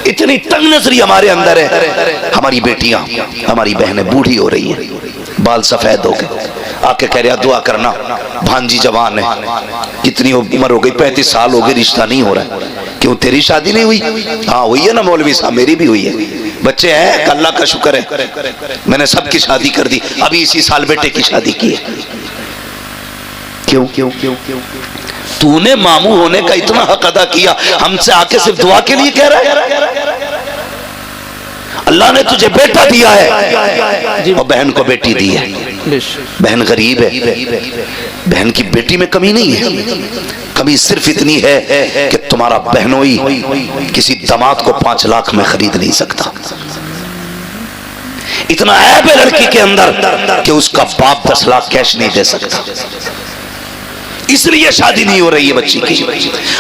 اتنی تنگ نظری ہمارے اندر ہے. ہماری بیٹیاں ہماری بہنیں بوڑھی ہو رہی ہیں, بال سفید ہو گئے, آ کے کہہ رہا دعا کرنا, بھانجی جوان ہے, کتنی عمر ہو گئی, 35 سال ہو گئے, رشتہ نہیں ہو رہا. کیوں تیری شادی نہیں ہوئی؟ ہاں ہوئی ہے نا مولوی صاحب, میری بھی ہوئی ہے, بچے ہیں, اللہ کا شکر ہے, میں نے سب کی شادی کر دی, ابھی اسی سال بیٹے کی شادی کی ہے. کیوں؟ تو نے ماموں ہونے کا اتنا حق ادا کیا, ہم سے آ کے صرف دعا کے لیے کہہ رہا ہے؟ اللہ نے تجھے بیٹا دیا ہے اور بہن کو بیٹی دی ہے. بہن غریب ہے, بہن کی بیٹی میں کمی نہیں ہے, کمی صرف اتنی ہے کہ تمہارا بہنوئی کسی داماد کو 5 لاکھ میں خرید نہیں سکتا. اتنا عیب ہے لڑکی کے اندر کہ اس کا باپ 10 لاکھ کیش نہیں دے سکتا, اس لیے شادی نہیں ہو رہی ہے بچی کی.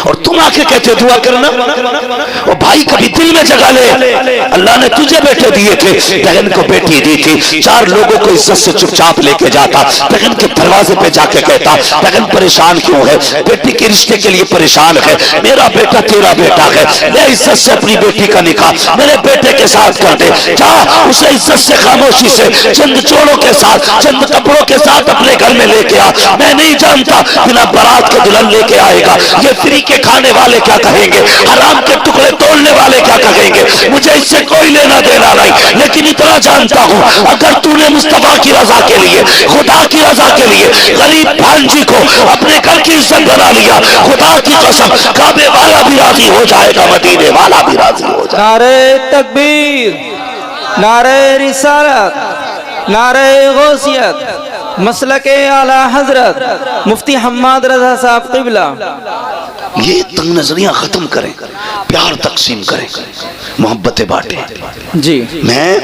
اور تم آ کے کہتے دعا کرنا, اور بھائی کبھی دل میں جگہ لے, اللہ نے تجھے بیٹے دیے تھے, بہن کو بیٹی دی تھی, 4 لوگوں کو عزت سے چپ چاپ لے کے جاتا, بہن کے دروازے پہ جا کے کہتا بہن پریشان کیوں ہے, بیٹی کے رشتے کے لیے پریشان ہے, میرا بیٹا تیرا بیٹا ہے, میں عزت سے اپنی بیٹی کا نکاح میرے بیٹے کے ساتھ کر دے, جا اسے عزت سے خاموشی سے چند جوڑوں کے ساتھ چند کپڑوں کے ساتھ اپنے گھر میں لے کے آ. میں نہیں جانتا بنا برات کے دلہن لے کے آئے گا, یہ فری کے کھانے والے کیا کہیں گے, حرام کے ٹکڑے توڑنے والے کیا کہیں گے, مجھے اس سے کوئی لینا دینا نہیں, لیکن اتنا جانتا ہوں اگر تو نے مصطفیٰ کی رضا کے لیے, خدا کی رضا کے لیے غریب بھانجی کو اپنے گھر کی عزت بنا لیا, خدا کی قسم کعبے والا بھی راضی ہو جائے گا, مدینے والا بھی راضی ہو جائے گا. نعرہ تکبیر, نعرہ رسالت, نعرہ غوثیت, مسلک اعلی حضرت مفتی حماد رضا صاحب قبلہ. یہ تنگ نظریاں ختم کریں, پیار تقسیم کریں, محبتیں بانٹیں. جی میں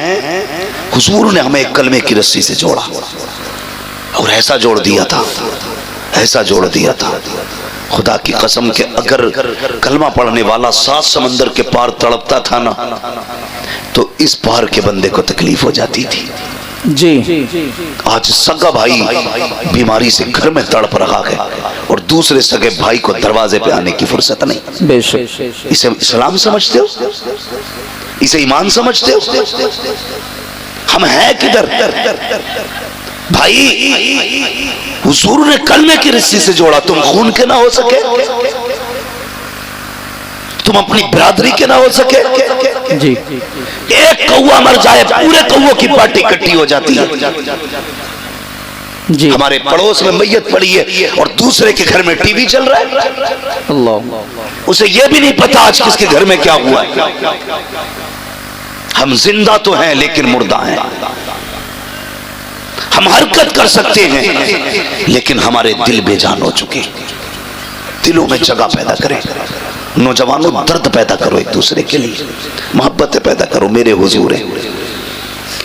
حضور نے ہمیں ایک کلمے کی رسی سے جوڑا اور ایسا جوڑ دیا تھا, ایسا جوڑ دیا تھا, خدا کی قسم کہ اگر کلمہ پڑھنے والا 7 سمندر کے پار تڑپتا تھا نا تو اس پار کے بندے کو تکلیف ہو جاتی تھی. جی آج سگا بھائی بیماری سے گھر میں تڑپ رہا ہے اور دوسرے سگے بھائی کو دروازے پہ آنے کی فرصت نہیں. بے شک. اسے اسلام سمجھتے ہو, اسے ایمان سمجھتے ہو؟ ہم ہیں کدھر بھائی؟ حضور نے کلمے کی رسی سے جوڑا, تم خون کے نہ ہو سکے, تم اپنی برادری کے نہ ہو سکے. جی ایک کوا مر جائے پورے کووں کی پارٹی کٹی ہو جاتی ہے. جی ہمارے پڑوس میں میت پڑی ہے اور دوسرے کے گھر میں ٹی وی چل رہا ہے, اللہ, اسے یہ بھی نہیں پتا آج کس کے گھر میں کیا ہوا ہے. ہم زندہ تو ہیں لیکن مردہ ہیں, ہم حرکت کر سکتے ہیں لیکن ہمارے دل بے جان ہو چکے. دلوں میں جگہ پیدا کریں, نوجوانوں درد پیدا کرو ایک دوسرے کے لیے, محبتیں پیدا کرو. میرے حضور ہے,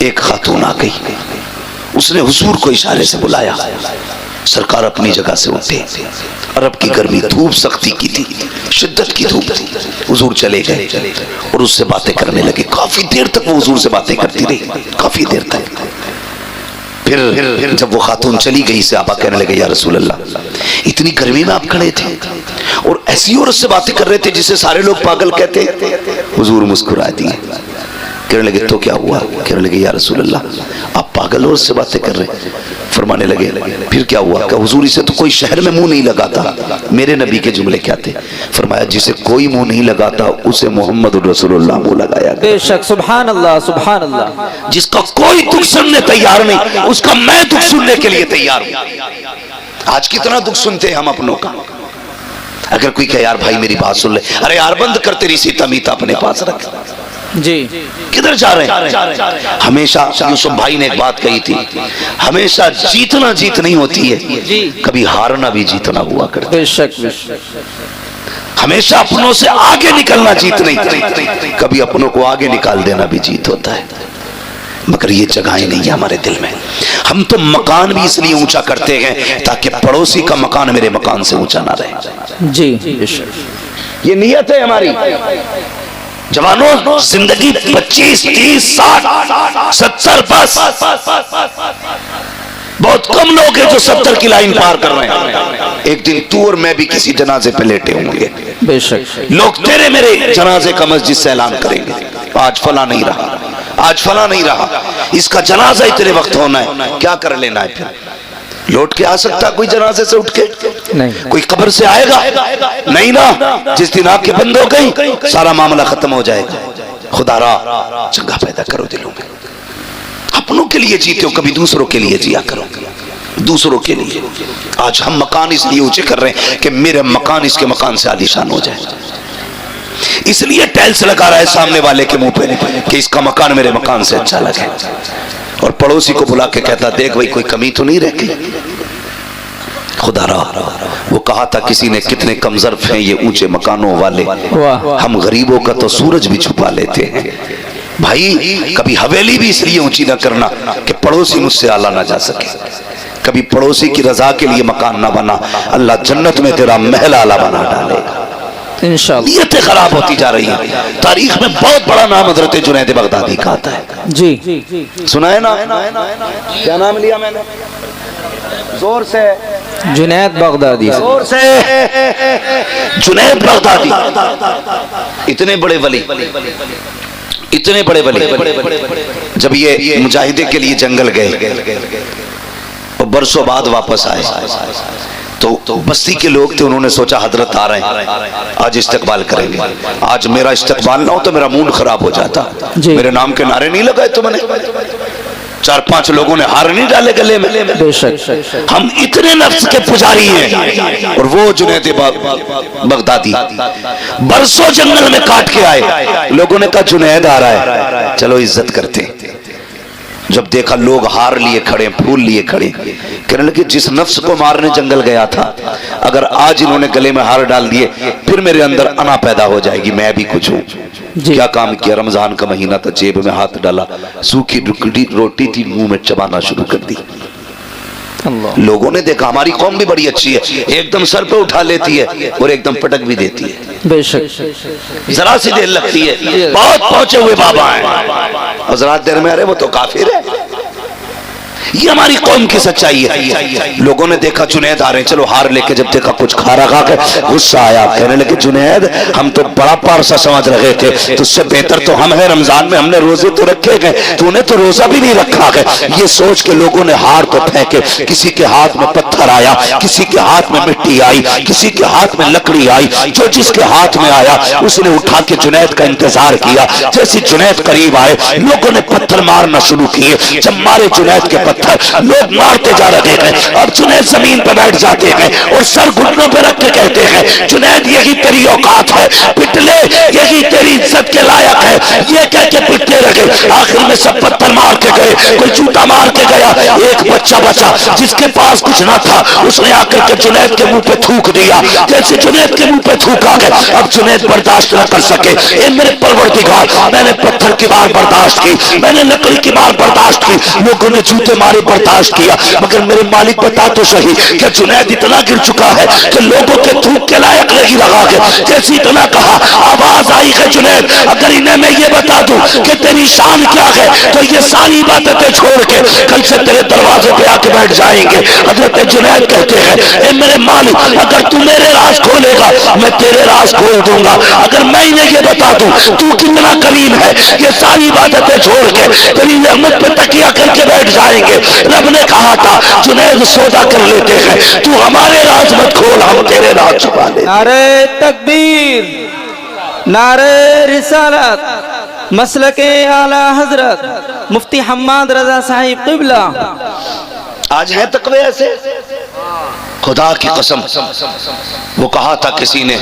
ایک خاتون آ گئی, اس نے حضور کو اشارے سے بلایا, سرکار اپنی جگہ سے اٹھے, عرب کی گرمی دھوپ سختی کی تھی, شدت کی دھوپ تھی, حضور چلے گئے اور اس سے باتیں کرنے لگے. کافی دیر تک وہ حضور سے باتیں کرتی رہی, کافی دیر تک. پھر جب وہ خاتون چلی گئی سے آبا کہنے لگے یا رسول اللہ اتنی گرمی میں آپ کھڑے تھے اور ایسی عورت سے باتیں کر رہے تھے جسے سارے لوگ پاگل کہتے. حضور مسکرا دیے, کہنے لگے تو کیا ہوا؟ کہنے لگے یا رسول اللہ آپ پاگل عورت سے باتیں کر رہے. فرمانے لگے پھر کیا ہوا؟ کہ حضور اسے تو کوئی شہر میں منہ نہیں لگاتا. میرے نبی کے جملے کیا تھے؟ فرمایا جسے کوئی منہ نہیں لگاتا اسے محمد رسول اللہ منہ لگایا گیا. بے شک, سبحان اللہ, سبحان اللہ. جس کا کوئی دکھ سننے تیار نہیں اس کا میں دکھ سننے کے لیے تیار ہوں. آج کتنا دکھ سنتے ہیں ہم اپنوں کا. اگر کوئی کہ یار بھائی میری بات سن لے, ارے یار بند کر تیری سیتا میتا اپنے پاس رکھ. جی کدھر جا رہے ہیں؟ ہمیشہ یوسف بھائی نے ایک بات کہی تھی, ہمیشہ جیتنا جیت نہیں ہوتی ہے, کبھی ہارنا بھی جیتنا ہوا کرتا. بے شک, بے شک. ہمیشہ اپنوں سے آگے نکلنا جیت نہیں, کبھی اپنوں کو آگے نکال دینا بھی جیت ہوتا ہے. مگر یہ جگہیں نہیں ہیں ہمارے دل میں. ہم تو مکان بھی اس لیے اونچا کرتے ہیں تاکہ پڑوسی کا مکان میرے مکان سے اونچا نہ رہے. جی بے شک. یہ نیت ہے ہماری. جوانوں زندگی 25 30 60 70 بس بہت کم لوگ ہیں جو 70 کی لائن پار کر رہے ہیں. ایک دن تو اور میں بھی کسی جنازے پہ لیٹے ہوں گے. بے شک. لوگ تیرے میرے جنازے کا مسجد سے اعلان کریں گے آج فلاں نہیں رہا, آج فلاں نہیں رہا, اس کا جنازہ اتنے وقت ہونا ہے. کیا کر لینا ہے پھر؟ لوٹ کے آ سکتا کوئی جنازے سے اٹھ کے؟ نہیں. کوئی قبر سے آئے گا؟ نہیں نا. جس دن آپ کے بند ہو گئی سارا معاملہ ختم ہو جائے گا. خدا را چنگا پیدا کرو دلوں میں. اپنوں کے لیے جیتے ہو, کبھی دوسروں کے لیے جیا کرو, دوسروں کے لیے. آج ہم مکان اس لیے اونچے کر رہے ہیں کہ میرے مکان اس کے مکان سے عالیشان ہو جائے. اس لیے ٹیلس لگا رہا ہے سامنے والے کے منہ پہ کہ اس کا مکان میرے مکان سے اچھا لگے, اور پڑوسی کو بلا کے کہتا دیکھ بھائی کوئی کمی تو نہیں رہ گئی. خدا را وہ کہا تھا کسی نے کتنے کم ظرف ہیں یہ اونچے مکانوں والے, ہم غریبوں کا تو سورج بھی چھپا لیتے ہیں. بھائی کبھی حویلی بھی اس لیے اونچی نہ کرنا کہ پڑوسی مجھ سے اعلیٰ نہ جا سکے. کبھی پڑوسی کی رضا کے لیے مکان نہ بنا, اللہ جنت میں تیرا محل اعلیٰ بنا ڈالے گا انشاءاللہ. نیتیں خراب ہوتی جا رہی ہیں. تاریخ میں بہت بڑا نام حضرت جنید بغدادی کا آتا ہے. جی سنا ہے نا؟ کیا نام لیا میں نے؟ زور سے. جنید بغدادی. زور سے. جنید بغدادی اتنے بڑے ولی, اتنے بڑے ولی, جب یہ مجاہدے کے لیے جنگل گئے اور برسوں بعد واپس آئے تو بستی کے لوگ تھے, انہوں نے سوچا حضرت آ رہے ہیں آج استقبال کریں گے. آج میرا استقبال نہ ہو تو میرا موڈ خراب ہو جاتا. میرے نام کے نعرے نہیں لگائے تو میں نے 4-5 لوگوں نے ہار نہیں ڈالے گلے میں. ہم اتنے نفس کے پجاری ہیں. اور وہ جنید بغدادی برسوں جنگل میں کاٹ کے آئے. لوگوں نے کہا جنید آ رہا ہے, چلو عزت کرتے. جب دیکھا لوگ ہار لیے کھڑے, پھول لیے کھڑے, کہنے لگے جس نفس کو مارنے جنگل گیا تھا اگر آج انہوں نے گلے میں ہار ڈال دیے پھر میرے اندر انا پیدا ہو جائے گی, میں بھی کچھ ہوں. کیا کام کیا؟ رمضان کا مہینہ تھا, جیب میں ہاتھ ڈالا, سوکھی روٹی تھی, منہ میں چبانا شروع کر دی. لوگوں نے دیکھا ہماری قوم بھی بڑی اچھی ہے, ایک دم سر پہ اٹھا لیتی ہے اور ایک دم پٹک بھی دیتی ہے. بے شک. ذرا سی دیر لگتی ہے. بہت پہنچے ہوئے بابا ہیں, حضرات دیر میں ارے وہ تو کافر ہے. یہ ہماری قوم کی سچائی ہے. لوگوں نے دیکھا جنید آ رہے ہیں, چلو ہار لے کے, جب دیکھا کچھ کھا رکھا کے غصہ آیا, کہنے لگے جنید ہم تو بڑا پارسا سمجھ رہے تھے, تجھ سے بہتر تو ہم ہیں, رمضان میں ہم نے روزے تو رکھے گئے, تو نے تو روزہ بھی نہیں رکھا گئے. یہ سوچ کے لوگوں نے ہار تو پھینکے, کسی کے ہاتھ میں پتھر آیا, کسی کے ہاتھ میں مٹی آئی, کسی کے ہاتھ میں لکڑی آئی, جو جس کے ہاتھ میں آیا اس نے اٹھا کے جنید کا انتظار کیا. جیسے جنید قریب آئے لوگوں نے پتھر مارنا شروع کیے. جب مارے جنید کے پتھر لوگ مارتے جا رہے ہیں, اور جنید زمین پہ بیٹھ جاتے ہیں اور سر گھٹنوں پہ رکھ کے کہتے ہیں جنید یہی تیری اوقات ہے, پٹ لے, یہی تیری عزت کے لائق ہے. یہ کہہ کے پٹنے لگے. آخر میں سب پتھر مار کے گئے, کوئی جوتا مار کے گیا. ایک بچہ بچا جس کے پاس کچھ نہ تھا, اس نے آ کر کے جنید کے منہ پہ تھوک دیا. جیسے جنید کے منہ پہ تھوکا گیا, اب جنید برداشت نہ کر سکے. اے میرے پروردگار, میں نے پتھر کی مار برداشت کی, میں نے لکڑی کی مار برداشت کی, لوگوں نے جوتے مارے برداشت کیا, مگر میرے مالک بتا تو صحیح کہ جنید اتنا گر چکا ہے کہ لوگوں کے تھوک کے لائق نہیں رہا ہے. جیسی اتنا کہا آواز آئی ہے جنید اگر انہیں میں یہ بتا دوں کہ تیری شان کیا ہے تو یہ ساری باتیں چھوڑ کے کل سے تیرے دروازے پہ آ کے بیٹھ جائیں گے. حضرت جنید کہتے ہیں اے میرے مالک اگر تو میرے راز کھولے گا میں تیرے راز کھول دوں گا, اگر میں انہیں یہ بتا دوں تو کتنا کریم ہے یہ ساری باتیں چھوڑ کے تیری نعمت پہ تکیہ کر کے بیٹھ جائیں گے. رب نے کہا تھا جنید سودا کر لیتے ہیں, تو ہمارے راز مت کھول, ہم تیرے راز چھپا لیں. نعرہ تکبیر, نعرہ رسالت, مسلک اعلی حضرت مفتی حماد رضا صاحب قبلہ. آج ہیں تقوی ایسے, خدا کی قسم. وہ کہا تھا کسی نے,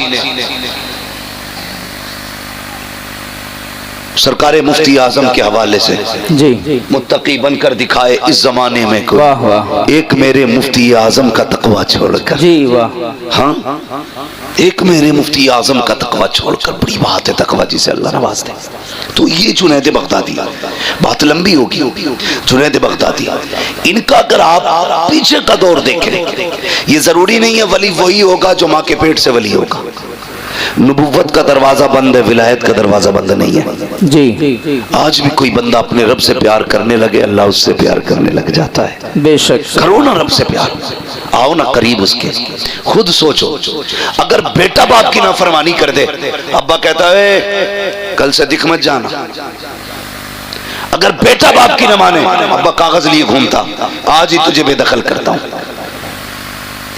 سرکار مفتی اعظم کے حوالے سے, جی متقی بن کر دکھائے اس زمانے میں کوئی, واہ واہ, ایک میرے مفتی اعظم کا تقوی چھوڑ کر. جی واہ, ہاں ایک میرے مفتی اعظم کا تقوی چھوڑ کر. بڑی بات ہے تقوی جسے اللہ نواز دے. تو یہ جنید بغدادی, بات لمبی ہوگی. جنید بغدادی ان کا اگر آپ پیچھے کا دور دیکھیں, یہ ضروری نہیں ہے ولی وہی ہوگا جو ماں کے پیٹ سے ولی ہوگا. نبوت کا دروازہ بند ہے, ولایت کا دروازہ بند نہیں ہے. جی آج بھی کوئی بندہ اپنے رب سے پیار کرنے لگے اللہ اس سے پیار کرنے لگ جاتا ہے. بے شک. کرو نا رب سے پیار, آؤ نا قریب اس کے. خود سوچو اگر بیٹا باپ کی نافرمانی کر دے, ابا کہتا ہے کل سے دکھ مت جانا. اگر بیٹا باپ کی نہ مانے, ابا کاغذ لیے گھومتا, آج ہی تجھے بے دخل کرتا ہوں.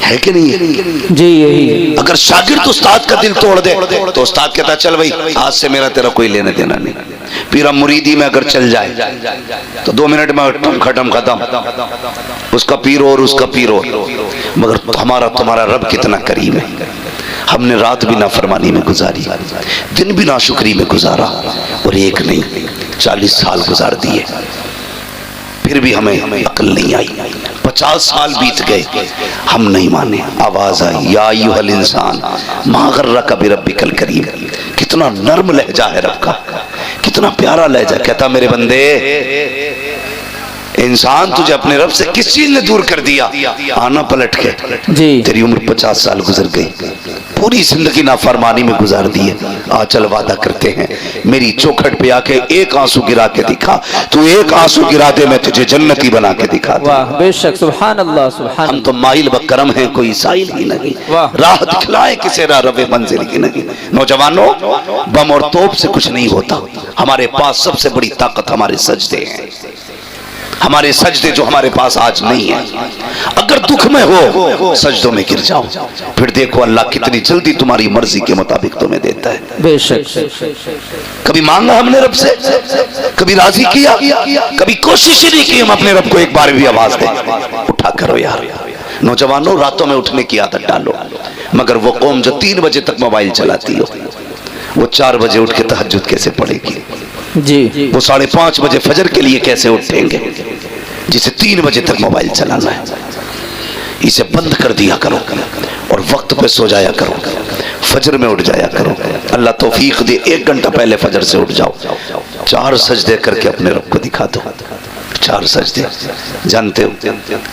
ہے کہ نہیں؟ جی یہی. اگر شاگرد استاد کا دل توڑ دے تو استاد کہتا چل بھائی آج سے میرا تیرا کوئی لینے دینا نہیں. پیرا مریدی میں اگر چل جائے تو 2 منٹ میں ختم. اس کا پیر اور اس کا پیر اور. مگر ہمارا تمہارا رب کتنا کریم ہے. ہم نے رات بھی نافرمانی میں گزاری, دن بھی ناشکری میں گزارا, اور ایک نہیں 40 سال گزار دیے, پھر بھی ہمیں عقل نہیں آئی. 50 سال بیت گئے, ہم نہیں مانے. آواز آئی یا ایھا الانسان ما غرک بربک الکریم. کتنا نرم لہجہ ہے رب کا, کتنا پیارا لہجہ. کہتا میرے بندے انسان تجھے اپنے رب سے کس چیز نے دور کر دیا؟ آنا پلٹ کے. جی. تیری عمر 50 سال گزر گئی, پوری زندگی نافرمانی میں گزار دی ہے. آ چل وعدہ کرتے ہیں, میری چوکھٹ پہ آ کے ایک آنسو گرا کے دکھا. تو ایک آنسو گرا دے, میں تجھے جنتی بنا کے دکھا دوں. واہ بے شک. سبحان اللہ سبحان ہم تو مائل بکرم ہیں, کوئی سائل ہی نہیں. راہ دکھلائے کسے راہ رب منزل ہی نہیں. نوجوانوں, بم اور توپ سے کچھ نہیں ہوتا. ہمارے پاس سب سے بڑی طاقت ہمارے سجدے ہیں. ہمارے سجدے جو ہمارے پاس آج نہیں ہیں. اگر دکھ میں ہو سجدوں میں گر جاؤ, پھر دیکھو اللہ کتنی جلدی تمہاری مرضی کے مطابق تمہیں دیتا ہے. بے شک. کبھی مانگا ہم نے رب سے, کبھی راضی کیا, کبھی کوشش ہی نہیں کی ہم اپنے رب کو ایک بار بھی آواز دیں اٹھا کرو یار. نوجوانوں راتوں میں اٹھنے کی عادت ڈالو. مگر وہ قوم جو 3 بجے تک موبائل چلاتی ہو, وہ 4 بجے اٹھ کے تہجد کیسے پڑھے گی؟ جی. وہ 5:30 بجے فجر کے لیے کیسے اٹھیں گے جسے 3 بجے تک موبائل چلانا ہے؟ اسے بند کر دیا کرو اور وقت پہ سو جایا کرو, فجر میں اٹھ جایا کرو. اللہ توفیق دے 1 گھنٹہ پہلے فجر سے اٹھ جاؤ, 4 سجدے کر کے اپنے رب کو دکھا دو. 4 سجدے. جانتے ہو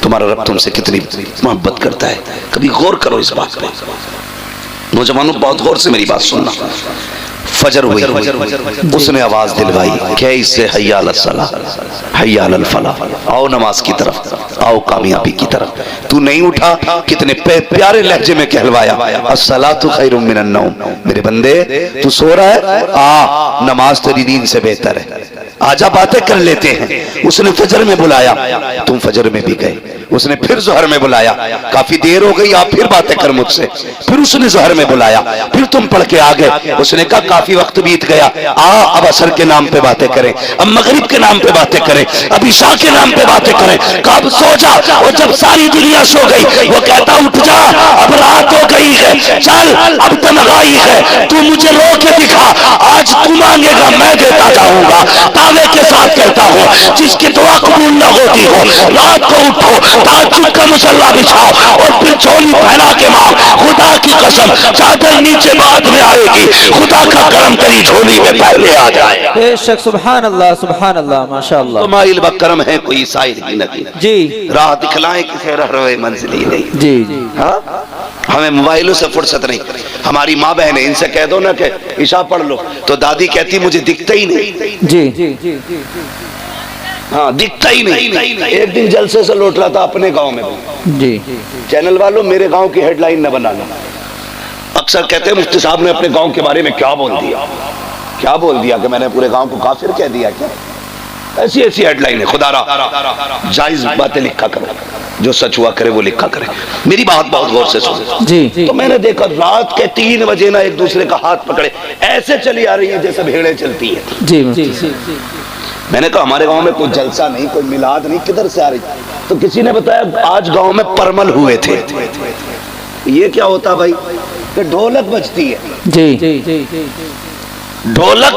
تمہارا رب تم سے کتنی محبت کرتا ہے, کبھی غور کرو اس بات پہ. نوجوانوں بہت غور سے میری بات سننا. فجر ہوئی, اس نے آواز دلوائی کہ اس سے حی علی الصلاۃ حی علی الفلاح, آؤ نماز کی طرف, آؤ کامیابی کی طرف. تو نہیں اٹھا, کتنے پیارے لہجے میں کہلوایا الصلاۃ خیر من النوم. میرے بندے تو سو رہا ہے, آ نماز تیری نیند سے بہتر ہے, آجا باتیں کر لیتے ہیں. اس نے فجر میں بلایا, تم فجر میں بھی گئے. اس نے پھر ظہر میں بلایا, کافی دیر ہو گئی, آپ پھر باتیں کر مجھ سے. پھر اس نے ظہر میں بلایا, پھر تم پڑھ کے آ گئے. اس نے کہا کافی وقت بیت گیا, اب عصر کے نام پہ باتیں کریں, اب مغرب کے نام پہ باتیں کریں, اب عشاء کے نام پہ باتیں کریں. کب سو جا, اور جب ساری دنیا سو گئی وہ کہتا اٹھ جا, اب رات ہو گئی ہے, چل اب تنہائی ہے, تو مجھے رو کے دکھا, آج تو مانگے گا میں دیتا جاؤں گا. دعوے کے ساتھ کہتا ہوں جس کی دعا قبول نہ ہوتی ہو, رات کو اٹھو, تہجد کا مصلی بچھاؤ, اور پھر چولی پھیلا کے ماں خدا کی قسم چادر نیچے بعد میں آئے گی, خدا کا کرم تیری جھولی میں پہلے آ جائے. بے شک. سبحان اللہ سبحان اللہ ماشاء اللہ. مائل بکرم ہے, کوئی سائل ہی نہیں. جی. راہ دکھلائیں کسے راہ روئے منزل ہی نہیں. جی جی. ہمیں موبائلوں سے فرصت نہیں. ہماری ماں بہنیں, ان سے کہہ دو نا کہ عشاء پڑھ لو, تو دادی کہتی مجھے دکھتا ہی نہیں. جی. ہاں دکھتا ہی نہیں. ایک دن جلسے سے لوٹ رہا تھا اپنے گاؤں میں. جی. چینل والوں میرے گاؤں کی ہیڈ لائن نہ بنانا. اکثر کہتے ہیں مفتی صاحب نے اپنے گاؤں کے بارے میں کیا بول دیا, کیا بول دیا کہ میں نے پورے گاؤں کو کافر کہہ دیا کیا؟ ایسی ایسی ہیڈ لائن ہے. خدا را جائز باتیں لکھا کرو, جو سچ ہوا کرے وہ لکھا کرے. میری بات بہت غور سے سنو. جی. تو میں نے دیکھا رات کے 3 بجے نا ایک دوسرے کا ہاتھ پکڑے ایسے چلی آ رہی ہے جیسے بھیڑیں چلتی ہیں. جی. میں نے کہا ہمارے گاؤں میں کوئی جلسہ نہیں, کوئی میلاد نہیں, کدھر سے آ رہی؟ تو کسی نے بتایا آج گاؤں میں پرمل ہوئے تھے. یہ کیا ہوتا بھائی؟ کہ ڈھولک بجتی ہے. جی. ڈھولک